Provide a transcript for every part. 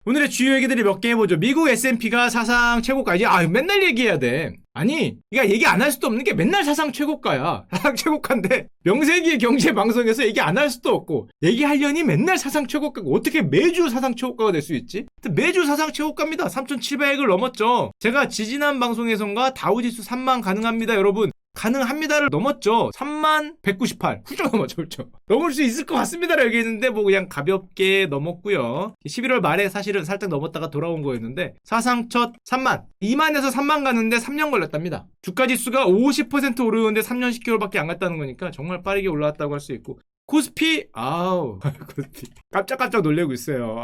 오늘의 주요 얘기들이 몇 개 해보죠. 미국 S&P가 사상 최고가. 맨날 얘기해야 돼. 아니, 그러니까 얘기 안 할 수도 없는 게 맨날 사상 최고가야. 사상 최고가인데 명세기의 경제 방송에서 얘기 안 할 수도 없고 얘기하려니 맨날 사상 최고가고 어떻게 매주 사상 최고가가 될 수 있지? 매주 사상 최고가입니다. 3,700을 넘었죠. 제가 지지난 방송에선가 다우지수 3만 가능합니다, 여러분. 가능합니다를 넘었죠. 3198 훌쩍 넘었죠. 훌쩍 넘을 수 있을 것 같습니다라고 얘기했는데 뭐 그냥 가볍게 넘었고요. 11월 말에 사실은 살짝 넘었다가 돌아온 거였는데 사상 첫 3만 2만에서 3만 갔는데 3년 걸렸답니다. 주가지수가 50% 오르는데 3년 10개월밖에 안 갔다는 거니까 정말 빠르게 올라왔다고 할 수 있고, 코스피 코스피 깜짝깜짝 놀래고 있어요.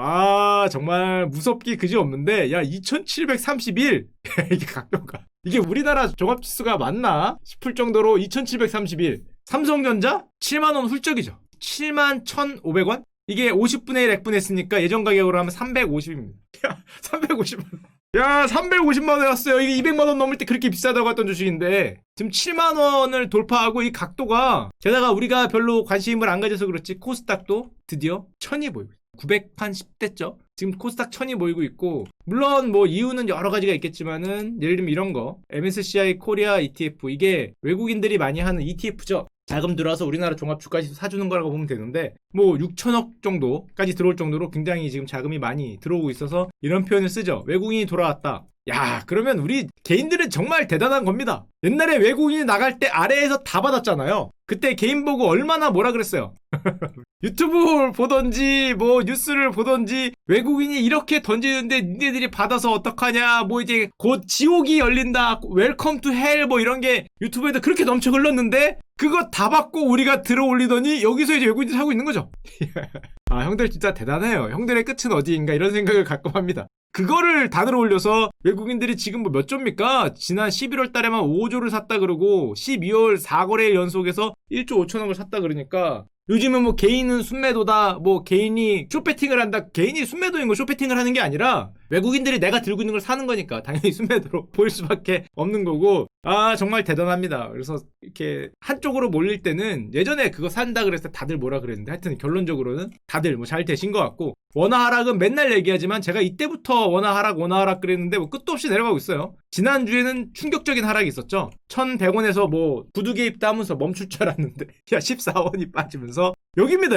정말 무섭기 그지없는데 2731 이게 각도가, 이게 우리나라 종합지수가 맞나 싶을 정도로 2731. 삼성전자 7만원 훌쩍이죠. 7만 1,500원? 이게 50분의 1 액분했으니까 예전 가격으로 하면 350입니다. 350만. 350만 원에 왔어요. 이게 200만 원 넘을 때 그렇게 비싸다고 했던 주식인데 지금 7만 원을 돌파하고, 이 각도가, 게다가 우리가 별로 관심을 안 가져서 그렇지 코스닥도 드디어 1000이 보이고 있어요. 910대죠. 지금 코스닥 1000이 보이고 있고, 물론 뭐 이유는 여러 가지가 있겠지만은 예를 들면 이런 거, MSCI 코리아 ETF, 이게 외국인들이 많이 하는 ETF죠. 자금 들어와서 우리나라 종합주가지수 사주는 거라고 보면 되는데 뭐 6천억 정도까지 들어올 정도로 굉장히 지금 자금이 많이 들어오고 있어서 이런 표현을 쓰죠. 외국인이 돌아왔다. 그러면 우리 개인들은 정말 대단한 겁니다. 옛날에 외국인이 나갈 때 아래에서 다 받았잖아요. 그때 개인 보고 얼마나 뭐라 그랬어요. 유튜브를 보던지 뭐 뉴스를 보던지 외국인이 이렇게 던지는데 니네들이 받아서 어떡하냐, 뭐 이제 곧 지옥이 열린다, 웰컴 투 헬, 뭐 이런 게 유튜브에도 그렇게 넘쳐 흘렀는데 그거 다 받고 우리가 들어 올리더니 여기서 이제 외국인들이 하고 있는 거죠. 형들 진짜 대단해요. 형들의 끝은 어디인가 이런 생각을 가끔 합니다. 그거를 다 들어 올려서 외국인들이 지금 뭐 몇 조입니까? 지난 11월 달에만 5조를 샀다 그러고 12월 4거래일 연속에서 1조 5천억을 샀다 그러니까, 요즘은 뭐 개인은 순매도다, 뭐 개인이 쇼패팅을 한다. 개인이 순매도인 거 쇼패팅을 하는 게 아니라 외국인들이 내가 들고 있는 걸 사는 거니까 당연히 순매도로 보일 수밖에 없는 거고, 정말 대단합니다. 그래서 이렇게 한쪽으로 몰릴 때는, 예전에 그거 산다 그랬을 때 다들 뭐라 그랬는데 하여튼 결론적으로는 다들 뭐 잘 되신 것 같고, 원화 하락은 맨날 얘기하지만 제가 이때부터 원화 하락 그랬는데 뭐 끝도 없이 내려가고 있어요. 지난주에는 충격적인 하락이 있었죠. 1,100원에서 뭐 구두 개입다 하면서 멈출 줄 알았는데 14원이 빠지면서 여기입니다.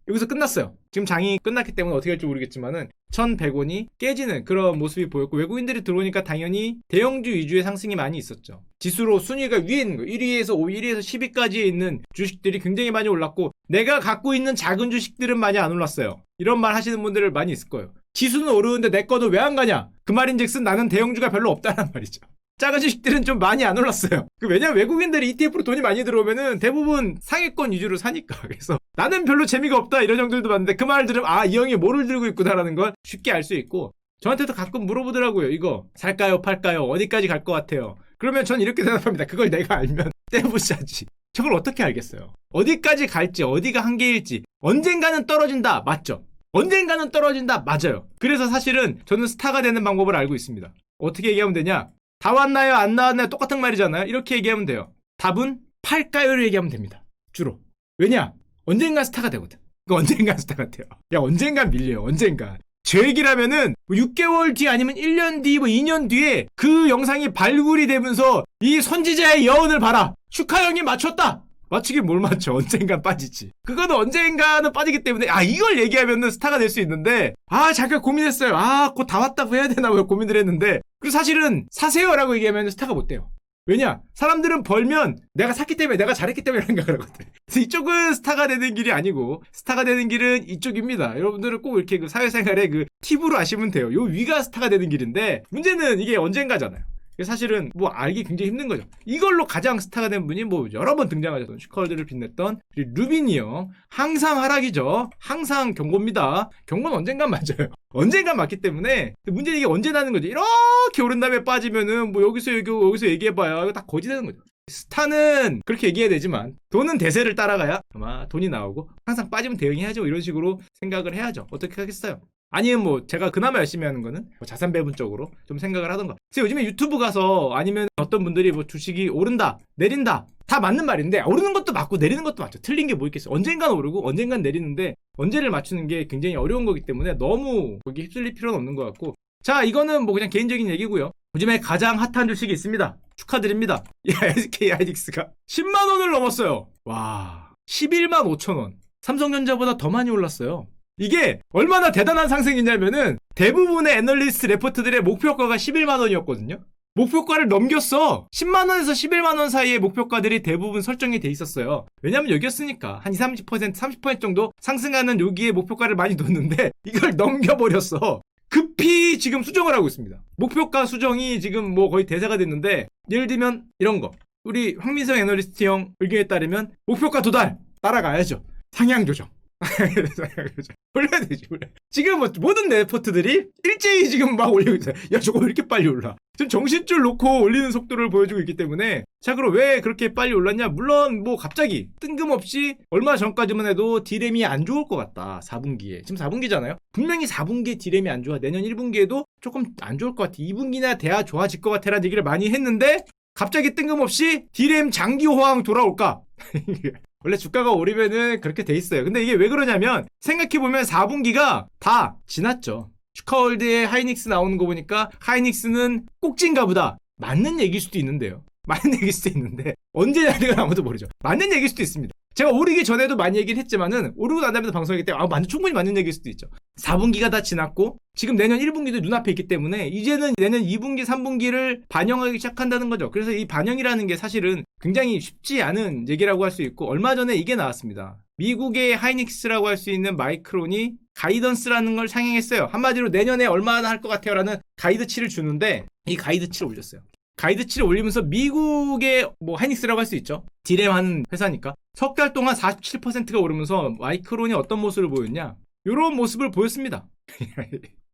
여기서 끝났어요. 지금 장이 끝났기 때문에 어떻게 할지 모르겠지만은 1,100원이 깨지는 그런 모습이 보였고, 외국인들이 들어오니까 당연히 대형주 위주의 상승이 많이 있었죠. 지수로 순위가 위에 있는 거, 1위에서 5위, 1위에서 10위까지에 있는 주식들이 굉장히 많이 올랐고, 내가 갖고 있는 작은 주식들은 많이 안 올랐어요. 이런 말 하시는 분들 많이 있을 거예요. 지수는 오르는데 내 거도 왜 안 가냐? 그 말인즉슨 나는 대형주가 별로 없다는 말이죠. 작은 주식들은 좀 많이 안 올랐어요. 왜냐면 외국인들이 ETF로 돈이 많이 들어오면은 대부분 상위권 위주로 사니까. 그래서 나는 별로 재미가 없다 이런 형들도 봤는데, 그 말을 들으면 이 형이 뭐를 들고 있구나라는 걸 쉽게 알 수 있고, 저한테도 가끔 물어보더라고요. 이거 살까요 팔까요 어디까지 갈 것 같아요? 그러면 전 이렇게 대답합니다. 그걸 내가 알면 떼부자지. 저걸 어떻게 알겠어요? 어디까지 갈지, 어디가 한계일지. 언젠가는 떨어진다, 맞죠? 언젠가는 떨어진다, 맞아요. 그래서 사실은 저는 스타가 되는 방법을 알고 있습니다. 어떻게 얘기하면 되냐? 다 왔나요? 안 나왔나요? 똑같은 말이잖아요. 이렇게 얘기하면 돼요. 답은 팔까요를 얘기하면 됩니다. 주로. 왜냐? 언젠간 스타가 되거든. 언젠간 스타가 돼요. 언젠간 밀려요. 언젠간. 제 얘기라면은 6개월 뒤 아니면 1년 뒤, 뭐 2년 뒤에 그 영상이 발굴이 되면서 이 선지자의 예언을 봐라. 슈카 형이 맞췄다. 맞추긴 뭘 맞춰. 언젠간 빠지지. 그거는 언젠가는 빠지기 때문에 이걸 얘기하면은 스타가 될 수 있는데, 잠깐 고민했어요. 곧 다 왔다고 해야 되나 왜 고민을 했는데, 그리고 사실은 사세요라고 얘기하면 스타가 못 돼요. 왜냐? 사람들은 벌면 내가 샀기 때문에, 내가 잘했기 때문에 생각을 하거든. 그래서 이쪽은 스타가 되는 길이 아니고 스타가 되는 길은 이쪽입니다. 여러분들은 꼭 이렇게 그 사회생활의 그 팁으로 아시면 돼요. 요 위가 스타가 되는 길인데, 문제는 이게 언젠가잖아요. 사실은 뭐 알기 굉장히 힘든 거죠. 이걸로 가장 스타가 된 분이 뭐 여러 번 등장하셨던 슈커월드를 빛냈던 루비니 형. 항상 하락이죠. 항상 경고입니다. 경고는 언젠간 맞아요. 언젠간 맞기 때문에. 문제는 이게 언제 나는 거죠. 이렇게 오른 다음에 빠지면은 뭐 여기서 얘기해봐야 이거 다 거지 되는 거죠. 스타는 그렇게 얘기해야 되지만 돈은 대세를 따라가야 아마 돈이 나오고, 항상 빠지면 대응해야죠. 이런 식으로 생각을 해야죠. 어떻게 하겠어요? 아니면 뭐 제가 그나마 열심히 하는 거는 뭐 자산 배분 쪽으로 좀 생각을 하던가. 그래서 요즘에 유튜브 가서 아니면 어떤 분들이 뭐 주식이 오른다 내린다 다 맞는 말인데, 오르는 것도 맞고 내리는 것도 맞죠. 틀린 게 뭐 있겠어요. 언젠간 오르고 언젠간 내리는데, 언제를 맞추는 게 굉장히 어려운 거기 때문에 너무 거기 휩쓸릴 필요는 없는 것 같고. 자, 이거는 뭐 그냥 개인적인 얘기고요. 요즘에 가장 핫한 주식이 있습니다. 축하드립니다. SK 하이닉스가 10만 원을 넘었어요. 와, 11만 5천 원. 삼성전자보다 더 많이 올랐어요. 이게 얼마나 대단한 상승이냐면은 대부분의 애널리스트 레포트들의 목표가가 11만 원이었거든요. 목표가를 넘겼어. 10만 원에서 11만 원 사이의 목표가들이 대부분 설정이 돼 있었어요. 왜냐면 여기였으니까 한 20, 30%, 30% 정도 상승하는 여기에 목표가를 많이 뒀는데 이걸 넘겨버렸어. 급히 지금 수정을 하고 있습니다. 목표가 수정이 지금 뭐 거의 대세가 됐는데, 예를 들면 이런 거. 우리 황민성 애널리스트 형 의견에 따르면 목표가 도달 따라가야죠. 상향 조정. 올려야 되지, 올려. 지금 뭐 모든 레포트들이 일제히 지금 막 올리고 있어요. 야, 저거 왜 이렇게 빨리 올라? 지금 정신줄 놓고 올리는 속도를 보여주고 있기 때문에. 자, 그럼 왜 그렇게 빨리 올랐냐? 물론 뭐 갑자기 뜬금없이 얼마 전까지만 해도 D램이 안 좋을 것 같다. 4분기에. 지금 4분기잖아요. 분명히 4분기에 D램이 안 좋아. 내년 1분기에도 조금 안 좋을 것 같아. 2분기나 돼야 좋아질 것 같아 라는 얘기를 많이 했는데, 갑자기 뜬금없이 D램 장기 호황 돌아올까? 원래 주가가 오르면은 그렇게 돼 있어요. 근데 이게 왜 그러냐면, 생각해보면 4분기가 다 지났죠. 슈카월드에 하이닉스 나오는 거 보니까 하이닉스는 꼭진가 보다. 맞는 얘기일 수도 있는데요. 맞는 얘기일 수도 있는데 언제냐는 건 아무도 모르죠. 맞는 얘기일 수도 있습니다. 제가 오르기 전에도 많이 얘기를 했지만은 오르고 난 다음에도 방송하기 때문에 충분히 맞는 얘기일 수도 있죠. 4분기가 다 지났고 지금 내년 1분기도 눈앞에 있기 때문에 이제는 내년 2분기, 3분기를 반영하기 시작한다는 거죠. 그래서 이 반영이라는 게 사실은 굉장히 쉽지 않은 얘기라고 할 수 있고, 얼마 전에 이게 나왔습니다. 미국의 하이닉스라고 할 수 있는 마이크론이 가이던스라는 걸 상향했어요. 한마디로 내년에 얼마나 할 것 같아요 라는 가이드치를 주는데, 이 가이드치를 올렸어요. 가이드치를 올리면서 미국의 뭐 하이닉스라고 할 수 있죠. D램 하는 회사니까 석 달 동안 47%가 오르면서 마이크론이 어떤 모습을 보였냐, 이런 모습을 보였습니다.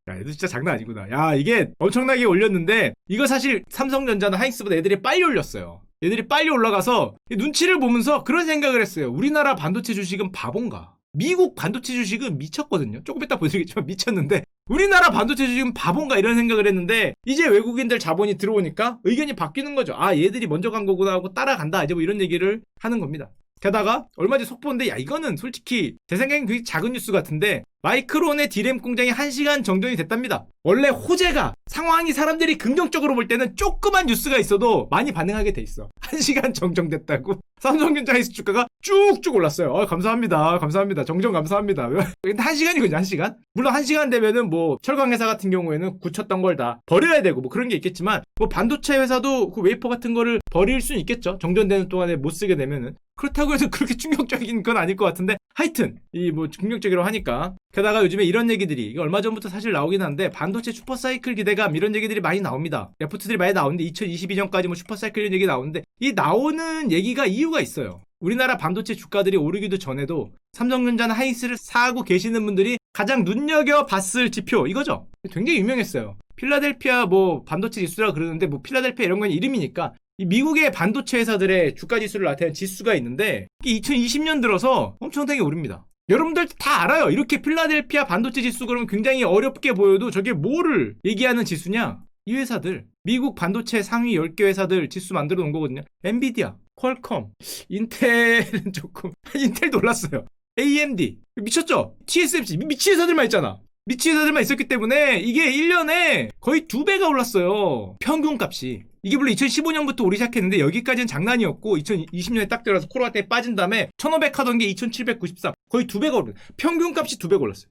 야, 얘도 진짜 장난 아니구나. 야, 이게 엄청나게 올렸는데, 이거 사실 삼성전자나 하이닉스보다 애들이 빨리 올렸어요. 얘들이 빨리 올라가서 눈치를 보면서 그런 생각을 했어요. 우리나라 반도체 주식은 바본가? 미국 반도체 주식은 미쳤거든요. 조금 이따 보여드리겠지만 미쳤는데, 우리나라 반도체 주식은 바본가? 이런 생각을 했는데, 이제 외국인들 자본이 들어오니까 의견이 바뀌는 거죠. 아, 얘들이 먼저 간 거구나 하고 따라간다. 이제 뭐 이런 얘기를 하는 겁니다. 게다가 얼마 전에 속보인데, 야, 이거는 솔직히 제 생각엔 굉장히 작은 뉴스 같은데, 마이크론의 D램 공장이 1시간 정전이 됐답니다. 원래 호재가, 상황이 사람들이 긍정적으로 볼 때는 조그만 뉴스가 있어도 많이 반응하게 돼 있어. 1시간 정정됐다고 삼성전자 하이닉스 주가가 쭉쭉 올랐어요. 감사합니다. 감사합니다. 정정 감사합니다. 근데 1시간이거든요, 1시간? 물론 1시간 되면은 뭐 철강회사 같은 경우에는 굳혔던 걸 다 버려야 되고 뭐 그런 게 있겠지만, 뭐 반도체 회사도 그 웨이퍼 같은 거를 버릴 수는 있겠죠. 정전되는 동안에 못 쓰게 되면은. 그렇다고 해서 그렇게 충격적인 건 아닐 것 같은데, 하여튼 이 뭐 충격적이라고 하니까. 게다가 요즘에 이런 얘기들이, 이거 얼마 전부터 사실 나오긴 한데, 반도체 슈퍼사이클 기대감 이런 얘기들이 많이 나옵니다. 레포트들이 많이 나오는데 2022년까지 뭐 슈퍼사이클 이런 얘기 나오는데, 이 나오는 얘기가 이유가 있어요. 우리나라 반도체 주가들이 오르기도 전에도 삼성전자나 하이닉스를 사고 계시는 분들이 가장 눈여겨봤을 지표 이거죠. 굉장히 유명했어요. 필라델피아 뭐 반도체 지수라 그러는데, 뭐 필라델피아 이런 건 이름이니까 이 미국의 반도체 회사들의 주가 지수를 나타내는 지수가 있는데, 2020년 들어서 엄청나게 오릅니다. 여러분들 다 알아요. 이렇게 필라델피아 반도체 지수 그러면 굉장히 어렵게 보여도 저게 뭐를 얘기하는 지수냐? 이 회사들, 미국 반도체 상위 10개 회사들 지수 만들어 놓은 거거든요. 엔비디아, 퀄컴, 인텔은 조금, 인텔도 올랐어요. AMD, 미쳤죠? TSMC, 미친 회사들만 있잖아. 미친 회사들만 있었기 때문에 이게 1년에 거의 2배가 올랐어요. 평균 값이. 이게 물론 2015년부터 오르기 시작했는데 여기까지는 장난이었고, 2020년에 딱 들어서 코로나 때 빠진 다음에 1500 하던 게 2793, 거의 2배가 오르고, 평균 값이 2배가 올랐어요.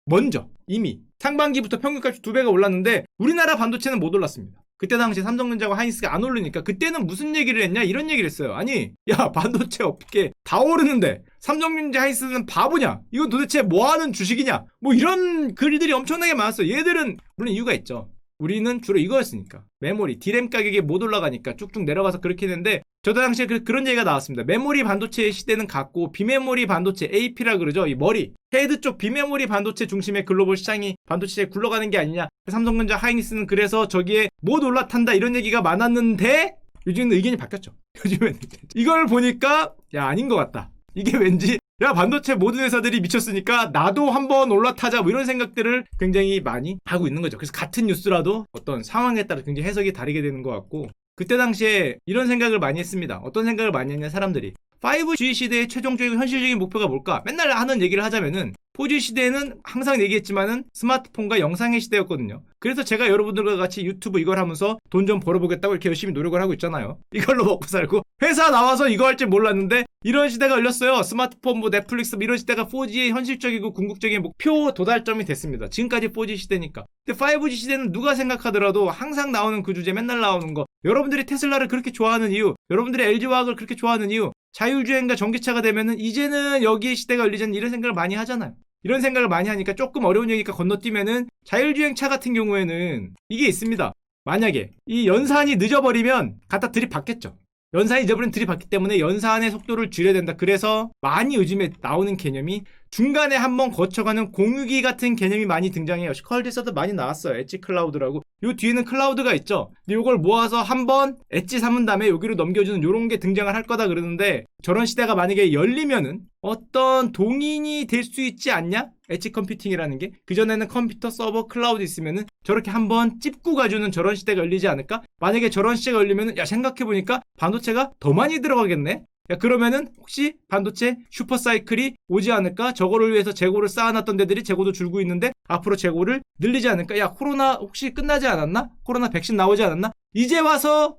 먼저 이미 상반기부터 평균 값이 2배가 올랐는데 우리나라 반도체는 못 올랐습니다. 그때 당시에 삼성전자와 하이닉스가 안 오르니까 그때는 무슨 얘기를 했냐, 이런 얘기를 했어요. 아니, 야, 반도체 업계 다 오르는데 삼성전자 하이닉스는 바보냐? 이건 도대체 뭐하는 주식이냐? 뭐 이런 글들이 엄청나게 많았어요. 얘들은 물론 이유가 있죠. 우리는 주로 이거였으니까. 메모리, D램 가격이 못 올라가니까 쭉쭉 내려가서 그렇게 했는데, 저도 당시에 그런 얘기가 나왔습니다. 메모리 반도체의 시대는 갔고 비메모리 반도체, AP라 그러죠. 이 머리, 헤드 쪽 비메모리 반도체 중심의 글로벌 시장이 반도체에 굴러가는 게 아니냐. 삼성전자 하이닉스는 그래서 저기에 못 올라탄다 이런 얘기가 많았는데, 요즘은 의견이 바뀌었죠. 요즘은 이걸 보니까 야, 아닌 것 같다. 이게 왠지, 야, 반도체 모든 회사들이 미쳤으니까 나도 한번 올라타자, 뭐 이런 생각들을 굉장히 많이 하고 있는 거죠. 그래서 같은 뉴스라도 어떤 상황에 따라 굉장히 해석이 다르게 되는 것 같고, 그때 당시에 이런 생각을 많이 했습니다. 어떤 생각을 많이 했냐, 사람들이 5G 시대의 최종적인 현실적인 목표가 뭘까? 맨날 하는 얘기를 하자면은 4G 시대에는 항상 얘기했지만은 스마트폰과 영상의 시대였거든요. 그래서 제가 여러분들과 같이 유튜브 이걸 하면서 돈 좀 벌어보겠다고 이렇게 열심히 노력을 하고 있잖아요. 이걸로 먹고 살고 회사 나와서 이거 할 줄 몰랐는데 이런 시대가 열렸어요. 스마트폰, 뭐 넷플릭스 이런 시대가 4G의 현실적이고 궁극적인 목표 도달점이 됐습니다. 지금까지 4G 시대니까. 근데 5G 시대는 누가 생각하더라도 항상 나오는 그 주제 맨날 나오는 거, 여러분들이 테슬라를 그렇게 좋아하는 이유, 여러분들이 LG화학을 그렇게 좋아하는 이유, 자율주행과 전기차가 되면은 이제는 여기에 시대가 열리자는 이런 생각을 많이 하잖아요. 이런 생각을 많이 하니까 조금 어려운 얘기니까 건너뛰면은 자율주행차 같은 경우에는 이게 있습니다. 만약에 이 연산이 늦어버리면 갖다 들이받겠죠. 연산이 잊어버리면 들이받기 때문에 연산의 속도를 줄여야 된다. 그래서 많이 요즘에 나오는 개념이 중간에 한번 거쳐가는 공유기 같은 개념이 많이 등장해요. 컬드에서도 많이 나왔어요. 엣지 클라우드라고. 요 뒤에는 클라우드가 있죠. 근데 요걸 모아서 한번 엣지 삼은 다음에 여기로 넘겨주는 요런 게 등장을 할 거다 그러는데, 저런 시대가 만약에 열리면은 어떤 동인이 될 수 있지 않냐? 엣지 컴퓨팅이라는 게. 그전에는 컴퓨터, 서버, 클라우드 있으면은 저렇게 한번 찝고 가주는 저런 시대가 열리지 않을까? 만약에 저런 시대가 열리면은 야, 생각해보니까 반도체가 더 많이 들어가겠네? 야, 그러면은 혹시 반도체 슈퍼사이클이 오지 않을까? 저거를 위해서 재고를 쌓아놨던 데들이 재고도 줄고 있는데 앞으로 재고를 늘리지 않을까? 야, 코로나 혹시 끝나지 않았나? 코로나 백신 나오지 않았나? 이제 와서는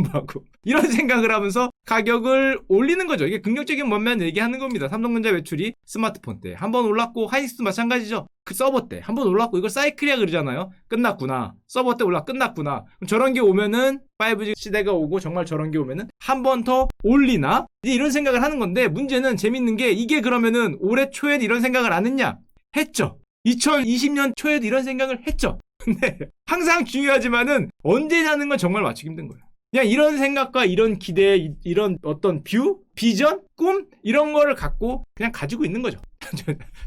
뭐하고 이런 생각을 하면서 가격을 올리는 거죠. 이게 긍정적인 면만 얘기하는 겁니다. 삼성전자 매출이 스마트폰 때 한번 올랐고, 하이닉스도 마찬가지죠. 그 서버 때 한번 올랐고, 이걸 사이클이라 그러잖아요. 끝났구나. 서버 때 끝났구나. 그럼 저런 게 오면은 5G 시대가 오고 정말 저런 게 오면은 한 번 더 올리나? 이제 이런 생각을 하는 건데, 문제는 재밌는 게 이게 그러면은 올해 초엔 이런 생각을 안 했냐? 했죠. 2020년 초에도 이런 생각을 했죠. 근데 항상 중요하지만은 언제냐는 건 정말 맞추기 힘든 거예요. 그냥 이런 생각과 이런 기대, 이런 어떤 뷰, 비전, 꿈 이런 거를 갖고 그냥 가지고 있는 거죠.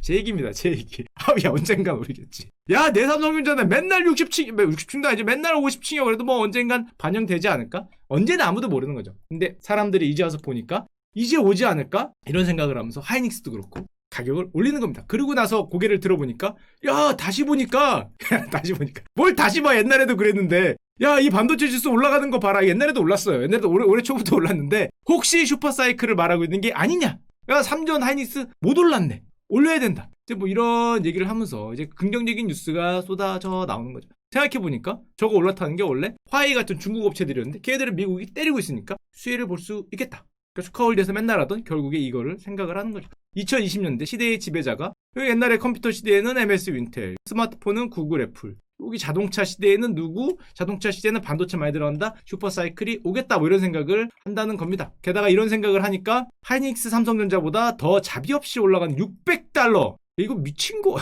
제 얘기입니다. 제 얘기. 야, 언젠간 오르겠지. 야, 내 삼성전자는 맨날 60층도 아니지. 맨날 50층이야. 그래도 뭐 언젠간 반영되지 않을까? 언제는 아무도 모르는 거죠. 근데 사람들이 이제 와서 보니까 이제 오지 않을까? 이런 생각을 하면서 하이닉스도 그렇고 가격을 올리는 겁니다. 그러고 나서 고개를 들어보니까 야, 다시 보니까 뭘 다시 봐. 옛날에도 그랬는데 야, 이 반도체 지수 올라가는 거 봐라. 옛날에도 올랐어요. 옛날에도 올해 초부터 올랐는데 혹시 슈퍼사이클을 말하고 있는 게 아니냐? 야, 3전 하이닉스 못 올랐네. 올려야 된다. 이제 뭐 이런 얘기를 하면서 이제 긍정적인 뉴스가 쏟아져 나오는 거죠. 생각해보니까 저거 올랐다는 게 원래 화웨이 같은 중국 업체들이었는데 걔들은 미국이 때리고 있으니까 수혜를 볼 수 있겠다. 그러니까 슈카홀드에서 맨날 하던 결국에 이거를 생각을 하는 거죠. 2020년대 시대의 지배자가, 옛날에 컴퓨터 시대에는 MS 윈텔, 스마트폰은 구글 애플, 여기 자동차 시대에는 누구? 자동차 시대에는 반도체 많이 들어간다. 슈퍼사이클이 오겠다. 뭐 이런 생각을 한다는 겁니다. 게다가 이런 생각을 하니까 하이닉스 삼성전자보다 더 자비 없이 올라간 $600. 이거 미친 거.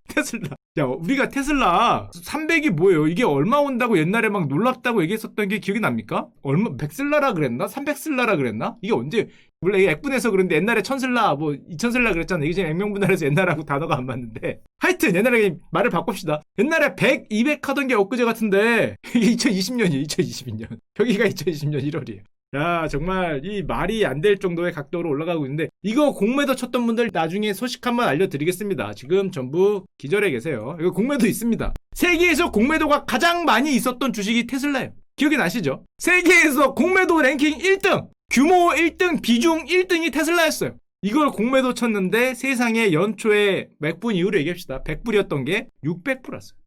테슬라. 야, 우리가 테슬라 300이 뭐예요? 이게 얼마 온다고 옛날에 막 놀랍다고 얘기했었던 게 기억이 납니까? 얼마 100슬라라 그랬나? 300슬라라 그랬나? 이게 언제? 물론 이게 액분해서 그런데 옛날에 1000슬라 뭐 2000슬라 그랬잖아요. 이게 지금 액면분할해서 옛날하고 단어가 안 맞는데, 하여튼 옛날에 말을 바꿉시다. 옛날에 100, 200 하던 게 엊그제 같은데 이게 2020년이에요. 2022년. 여기가 2020년 1월이에요. 야, 정말 이 말이 안 될 정도의 각도로 올라가고 있는데, 이거 공매도 쳤던 분들 나중에 소식 한번 알려드리겠습니다. 지금 전부 기절해 계세요. 이거 공매도 있습니다. 세계에서 공매도가 가장 많이 있었던 주식이 테슬라예요. 기억이 나시죠? 세계에서 공매도 랭킹 1등, 규모 1등, 비중 1등이 테슬라였어요. 이걸 공매도 쳤는데 세상에 연초에 몇 분 이후로 얘기합시다. 100불이었던 게 600불 왔어요.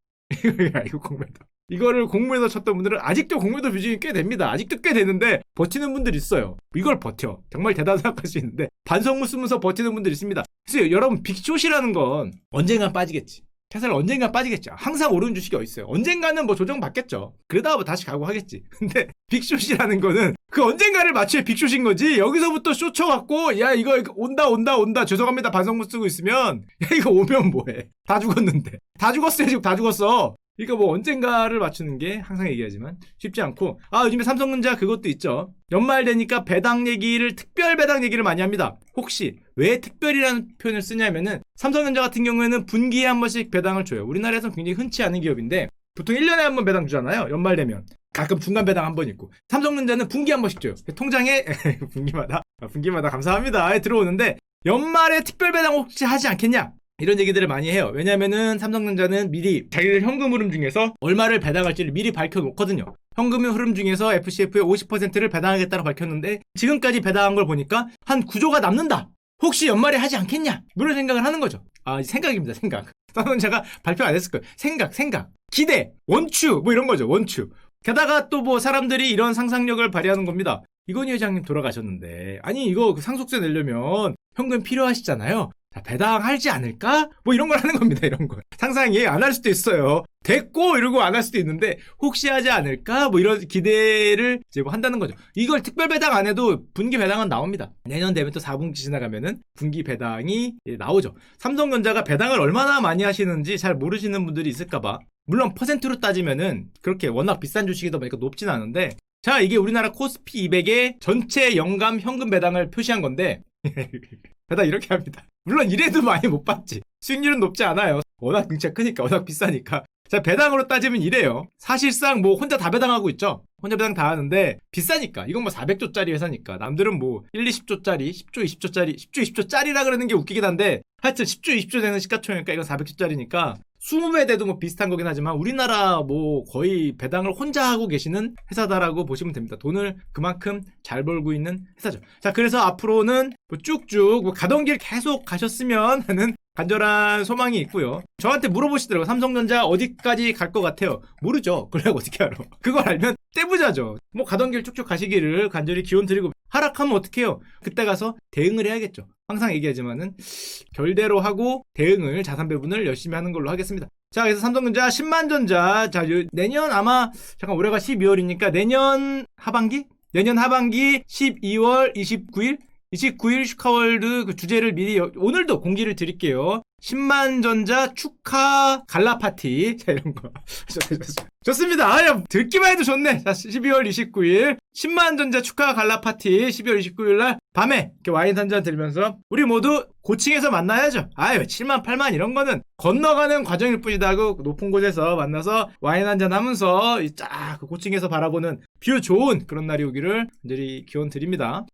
이거 공매도. 이거를 공매도 쳤던 분들은 아직도 공매도 비중이 꽤 됩니다. 아직도 꽤 되는데 버티는 분들 있어요. 이걸 버텨. 정말 대단하다고 생각할 수 있는데 반성문 쓰면서 버티는 분들 있습니다. 그래서 여러분, 빅숏이라는 건 언젠간 빠지겠지. 테슬라 언젠간 빠지겠죠. 항상 오르는 주식이 어딨어요. 언젠가는 뭐 조정 받겠죠. 그러다가 뭐 다시 가고 하겠지. 근데 빅숏이라는 거는 그 언젠가를 맞춰야 빅숏인 거지. 여기서부터 숏 쳐갖고 야, 이거 온다 죄송합니다 반성문 쓰고 있으면, 야, 이거 오면 뭐해. 다 죽었는데. 다 죽었어요. 지금 다 죽었어. 그러니까 뭐 언젠가를 맞추는 게 항상 얘기하지만 쉽지 않고, 요즘에 삼성전자 그것도 있죠. 연말 되니까 배당 얘기를, 특별 배당 얘기를 많이 합니다. 혹시 왜 특별이라는 표현을 쓰냐면은 삼성전자 같은 경우에는 분기에 한 번씩 배당을 줘요. 우리나라에서는 굉장히 흔치 않은 기업인데 보통 1년에 한 번 배당 주잖아요. 연말 되면. 가끔 중간 배당 한 번 있고, 삼성전자는 분기에 한 번씩 줘요. 통장에 분기마다 감사합니다 들어오는데, 연말에 특별 배당 혹시 하지 않겠냐? 이런 얘기들을 많이 해요. 왜냐면은 삼성전자는 미리 자기들 현금 흐름 중에서 얼마를 배당할지를 미리 밝혀놓거든요. 현금 흐름 중에서 FCF의 50%를 배당하겠다고 밝혔는데 지금까지 배당한 걸 보니까 한 9조가 남는다. 혹시 연말에 하지 않겠냐? 이런 생각을 하는 거죠. 생각입니다. 생각. 삼성전자가 발표 안 했을 거예요. 생각, 기대, 원추 뭐 이런 거죠. 원추. 게다가 또 뭐 사람들이 이런 상상력을 발휘하는 겁니다. 이건희 회장님 돌아가셨는데 아니 이거 상속세 내려면 현금 필요하시잖아요. 자, 배당하지 않을까? 뭐 이런 걸 하는 겁니다. 이런 거. 상상 이해 안 할 수도 있어요. 됐고 이러고 안 할 수도 있는데 혹시 하지 않을까? 뭐 이런 기대를 이제 뭐 한다는 거죠. 이걸 특별 배당 안 해도 분기 배당은 나옵니다. 내년 되면 또 4분기 지나가면은 분기 배당이 나오죠. 삼성전자가 배당을 얼마나 많이 하시는지 잘 모르시는 분들이 있을까봐. 물론 퍼센트로 따지면은 그렇게 워낙 비싼 주식이다 보니까 높진 않은데 자 이게 우리나라 코스피 200의 전체 연간 현금 배당을 표시한 건데 배당 이렇게 합니다. 물론 이래도 많이 못 받지. 수익률은 높지 않아요. 워낙 등치가 크니까 워낙 비싸니까. 자 배당으로 따지면 이래요. 사실상 뭐 혼자 다 배당하고 있죠. 혼자 배당 다 하는데 비싸니까. 이건 뭐 400조짜리 회사니까. 남들은 뭐 1, 20조짜리 10조 20조짜리 10조 20조짜리라 그러는 게 웃기긴 한데 하여튼 10조 20조 되는 시가총액이니까 이건 400조짜리니까 20배 돼도 뭐 비슷한 거긴 하지만 우리나라 뭐 거의 배당을 혼자 하고 계시는 회사다라고 보시면 됩니다. 돈을 그만큼 잘 벌고 있는 회사죠. 자, 그래서 앞으로는 뭐 쭉쭉 뭐 가던 길 계속 가셨으면 하는 간절한 소망이 있고요. 저한테 물어보시더라고요. 삼성전자 어디까지 갈 것 같아요? 모르죠. 그래 어떻게 알아? 그걸 알면 떼부자죠. 뭐 가던 길 쭉쭉 가시기를 간절히 기원 드리고 하락하면 어떻게 해요? 그때 가서 대응을 해야겠죠. 항상 얘기하지만은 결대로 하고 대응을 자산 배분을 열심히 하는 걸로 하겠습니다. 자, 그래서 삼성전자 10만전자 자 내년 아마 잠깐 올해가 12월이니까 내년 하반기 12월 29일 슈카월드 그 주제를 미리 오늘도 공지를 드릴게요. 10만전자 축하 갈라 파티. 자, 이런 거. 좋습니다. 아, 듣기만 해도 좋네. 자, 12월 29일 10만전자 축하 갈라 파티 12월 29일 날 밤에 이렇게 와인 한 잔 들면서 우리 모두 고층에서 만나야죠. 아유, 7만, 8만 이런 거는 건너가는 과정일 뿐이다 하고 높은 곳에서 만나서 와인 한 잔 하면서 쫙 고층에서 바라보는 뷰 좋은 그런 날이 오기를 간절히 기원 드립니다.